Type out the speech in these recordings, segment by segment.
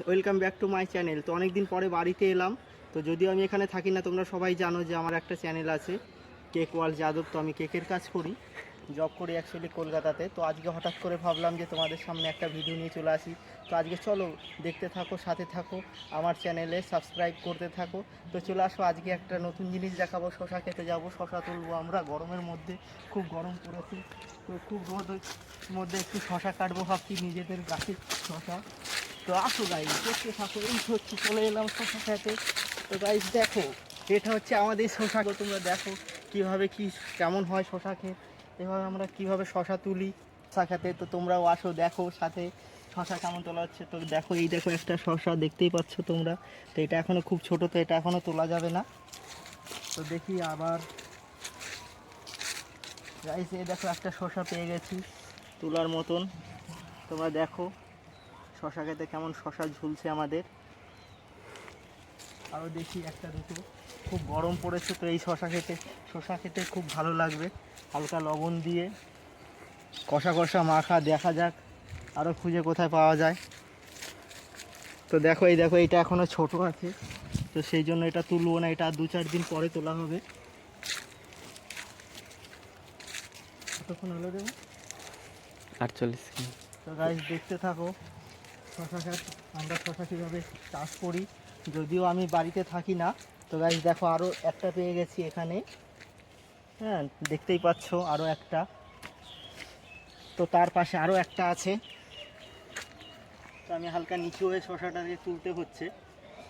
Welcome back to my channel. তো অনেক দিন পরে বাড়িতে এলাম। তো যদিও আমি এখানে থাকি না, তোমরা সবাই জানো যে আমার একটা চ্যানেল আছে কেক ওয়ার্ল্ড যাদব। তো আমি কেকের কাজ করি, জব করি অ্যাকচুয়ালি কলকাতাতে। তো আজকে হঠাৎ করে ভাবলাম যে তোমাদের সামনে একটা ভিডিও নিয়ে চলে আসি। তো আজকে চলো দেখতে থাকো, সাথে থাকো, আমার চ্যানেলে সাবস্ক্রাইব করতে থাকো। তো চলে আসো, আজকে একটা নতুন জিনিস দেখাবো। শশা খেতে যাবো, শশা তুলবো আমরা। গরমের মধ্যে খুব গরম পড়েছে, তো খুব রোদের মধ্যে একটু শশা কাটবো ভাবছি, নিজেদের গাছের শশা। তো আসো গাইজ, দেখতে থাকো। এই হচ্ছে চলে এলাম শশা খেতে। তো গাইজ দেখো, এটা হচ্ছে আমাদের শশা। তোমরা দেখো কীভাবে কেমন হয় শশা খেয়ে। এভাবে আমরা কীভাবে শশা তুলি শশা খেতে। তো তোমরাও আসো, দেখো সাথে শশা কেমন তোলা হচ্ছে। তো দেখো, এই দেখো একটা শশা, দেখতেই পাচ্ছ তোমরা। তো এটা এখনও খুব ছোট, তো এটা এখনও তোলা যাবে না। তো দেখি আবার গাইজ, এই দেখো একটা শশা পেয়ে গেছি তোলার মতন। তোমরা দেখো শশা খেতে কেমন শশা ঝুলছে আমাদের। আরও দেখি একটা দুটো। খুব গরম পড়েছে, তো এই শশা খেতে খুব ভালো লাগবে। হালকা লবণ দিয়ে কষা কষা মাখা, দেখা যাক আরও খুঁজে কোথায় পাওয়া যায়। তো দেখো, এই দেখো এটা এখনও ছোট আছে, তো সেই জন্য এটা তুলবো না। এটা আর 2-4 দিন পরে তোলা হবে। কতক্ষণ হলো দেবো? 48 মিনিট। তো গাইস দেখতে থাকো শশা গাছ। আমরা শশা কীভাবে চাষ করি, যদিও আমি বাড়িতে থাকি না। তো গাইস দেখো, আরও একটা পেয়ে গেছি এখানে। হ্যাঁ, দেখতেই পাচ্ছ আরও একটা। তো তার পাশে আরও একটা আছে। তো আমি হালকা নিচু হয়ে শশাটাকে তুলতে হচ্ছে,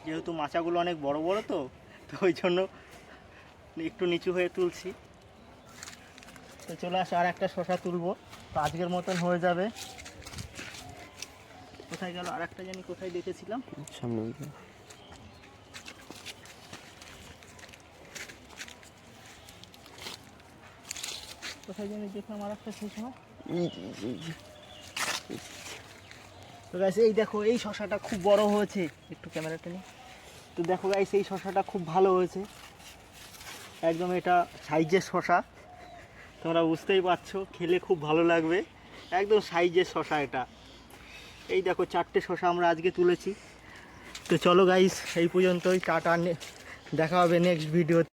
যেহেতু মাচাগুলো অনেক বড় বড়। তো ওই জন্য একটু নিচু হয়ে তুলছি। তো চলে আসো, আর একটা শশা তুলবো। তো আজকের মতন হয়ে যাবে। কোথায় গেল আর একটা, জানি কোথায় দেখেছিলাম। সামনে কোথায় জানি দেখলাম আর একটা শশা। তো গাইস এই দেখো, এই শশাটা খুব বড় হয়েছে। একটু ক্যামেরাটা নিয়ে। তো দেখো গাইস, এই শশাটা খুব ভালো হয়েছে একদম। এটা সাইজের শশা, তোমরা বুঝতেই পারছো, খেলে খুব ভালো লাগবে। একদম সাইজের শশা এটা। এই দেখো 4টে শশা আমরা আজকে তুলেছি। তো চলো গাইস, এই পর্যন্তই। টাটা, দেখা হবে নেক্সট ভিডিও।